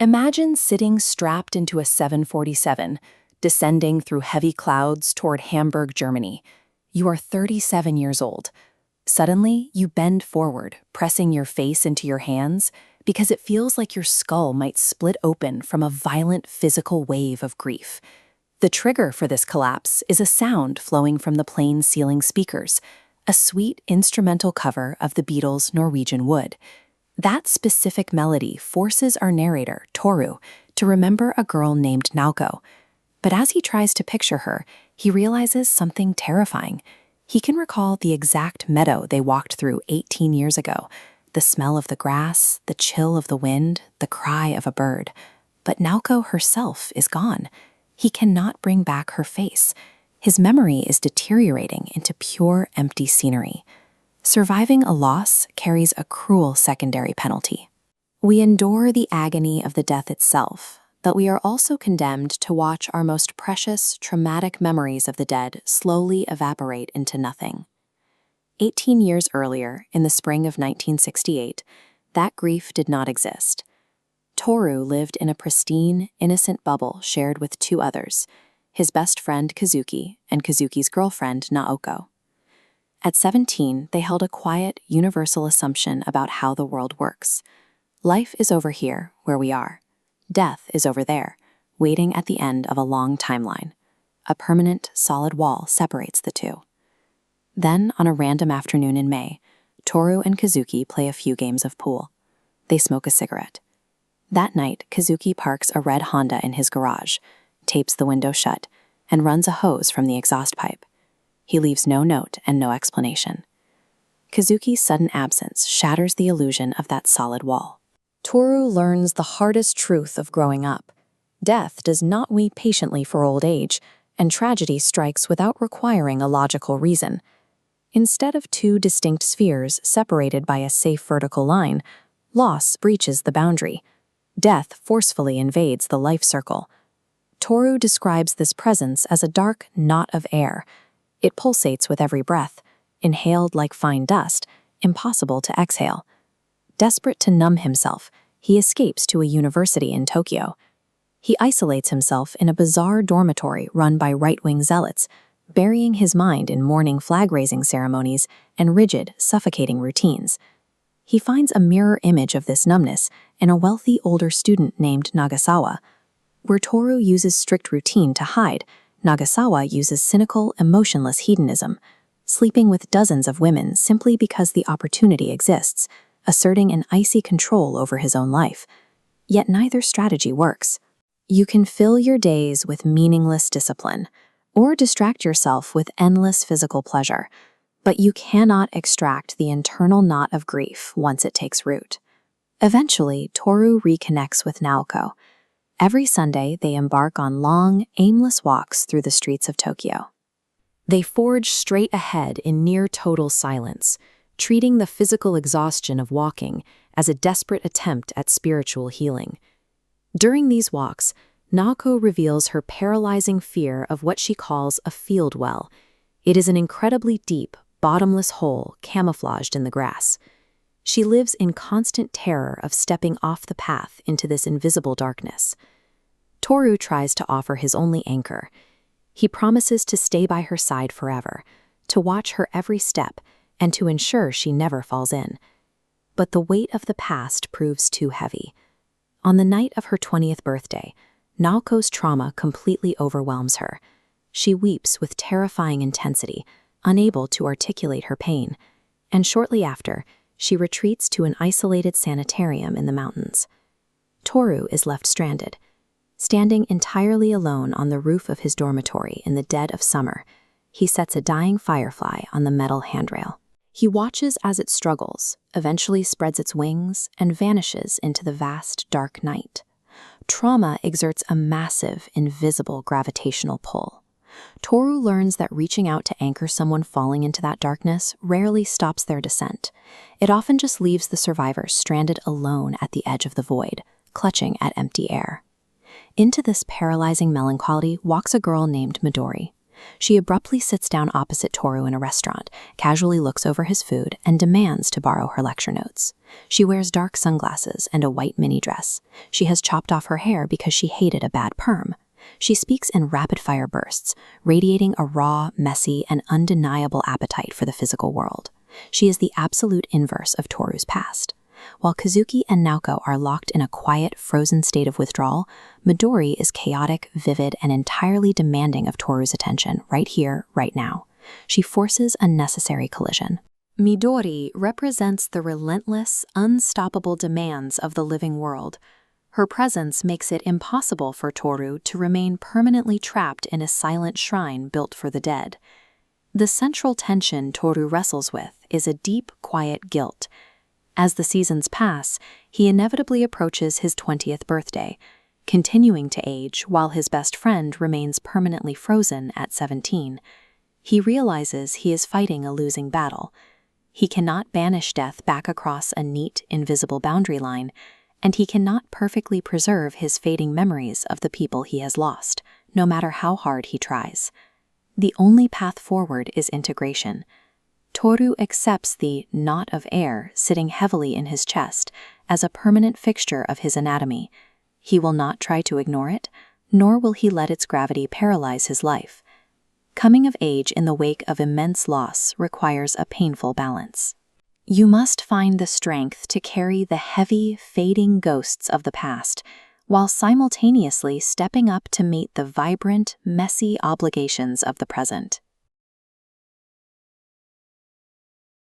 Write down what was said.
Imagine sitting strapped into a 747, descending through heavy clouds toward Hamburg, Germany. You are 37 years old. Suddenly, you bend forward, pressing your face into your hands because it feels like your skull might split open from a violent physical wave of grief. The trigger for this collapse is a sound flowing from the plane's ceiling speakers, a sweet instrumental cover of the Beatles' Norwegian Wood. That specific melody forces our narrator, Toru, to remember a girl named Naoko. But as he tries to picture her, he realizes something terrifying. He can recall the exact meadow they walked through 18 years ago, the smell of the grass, the chill of the wind, the cry of a bird. But Naoko herself is gone. He cannot bring back her face. His memory is deteriorating into pure, empty scenery. Surviving a loss carries a cruel secondary penalty. We endure the agony of the death itself, but we are also condemned to watch our most precious, traumatic memories of the dead slowly evaporate into nothing. 18 years earlier, in the spring of 1968, that grief did not exist. Toru lived in a pristine, innocent bubble shared with two others, his best friend Kazuki and Kazuki's girlfriend Naoko. At 17, they held a quiet, universal assumption about how the world works. Life is over here, where we are. Death is over there, waiting at the end of a long timeline. A permanent, solid wall separates the two. Then, on a random afternoon in May, Toru and Kazuki play a few games of pool. They smoke a cigarette. That night, Kazuki parks a red Honda in his garage, tapes the window shut, and runs a hose from the exhaust pipe. He leaves no note and no explanation. Kazuki's sudden absence shatters the illusion of that solid wall. Toru learns the hardest truth of growing up. Death does not wait patiently for old age, and tragedy strikes without requiring a logical reason. Instead of two distinct spheres separated by a safe vertical line, loss breaches the boundary. Death forcefully invades the life circle. Toru describes this presence as a dark knot of air. It pulsates with every breath, inhaled like fine dust, impossible to exhale. Desperate to numb himself, he escapes to a university in Tokyo. He isolates himself in a bizarre dormitory run by right-wing zealots, burying his mind in mourning flag-raising ceremonies and rigid, suffocating routines. He finds a mirror image of this numbness in a wealthy older student named Nagasawa. Where Toru uses strict routine to hide, Nagasawa uses cynical, emotionless hedonism, sleeping with dozens of women simply because the opportunity exists, asserting an icy control over his own life. Yet neither strategy works. You can fill your days with meaningless discipline, or distract yourself with endless physical pleasure, but you cannot extract the internal knot of grief once it takes root. Eventually, Toru reconnects with Naoko. Every Sunday, they embark on long, aimless walks through the streets of Tokyo. They forge straight ahead in near-total silence, treating the physical exhaustion of walking as a desperate attempt at spiritual healing. During these walks, Naoko reveals her paralyzing fear of what she calls a field well. It is an incredibly deep, bottomless hole camouflaged in the grass. She lives in constant terror of stepping off the path into this invisible darkness. Toru tries to offer his only anchor. He promises to stay by her side forever, to watch her every step, and to ensure she never falls in. But the weight of the past proves too heavy. On the night of her 20th birthday, Naoko's trauma completely overwhelms her. She weeps with terrifying intensity, unable to articulate her pain, and shortly after, she retreats to an isolated sanitarium in the mountains. Toru is left stranded. Standing entirely alone on the roof of his dormitory in the dead of summer, he sets a dying firefly on the metal handrail. He watches as it struggles, eventually spreads its wings, and vanishes into the vast, dark night. Trauma exerts a massive, invisible gravitational pull. Toru learns that reaching out to anchor someone falling into that darkness rarely stops their descent. It often just leaves the survivor stranded alone at the edge of the void, clutching at empty air. Into this paralyzing melancholy walks a girl named Midori. She abruptly sits down opposite Toru in a restaurant, casually looks over his food, and demands to borrow her lecture notes. She wears dark sunglasses and a white mini dress. She has chopped off her hair because she hated a bad perm. She speaks in rapid-fire bursts, radiating a raw, messy, and undeniable appetite for the physical world. She is the absolute inverse of Toru's past. While Kazuki and Naoko are locked in a quiet, frozen state of withdrawal, Midori is chaotic, vivid, and entirely demanding of Toru's attention right here, right now. She forces a necessary collision. Midori represents the relentless, unstoppable demands of the living world. Her presence makes it impossible for Toru to remain permanently trapped in a silent shrine built for the dead. The central tension Toru wrestles with is a deep, quiet guilt. As the seasons pass, he inevitably approaches his 20th birthday, continuing to age while his best friend remains permanently frozen at 17. He realizes he is fighting a losing battle. He cannot banish death back across a neat, invisible boundary line, and he cannot perfectly preserve his fading memories of the people he has lost, no matter how hard he tries. The only path forward is integration. Toru accepts the knot of air sitting heavily in his chest as a permanent fixture of his anatomy. He will not try to ignore it, nor will he let its gravity paralyze his life. Coming of age in the wake of immense loss requires a painful balance. You must find the strength to carry the heavy, fading ghosts of the past, while simultaneously stepping up to meet the vibrant, messy obligations of the present.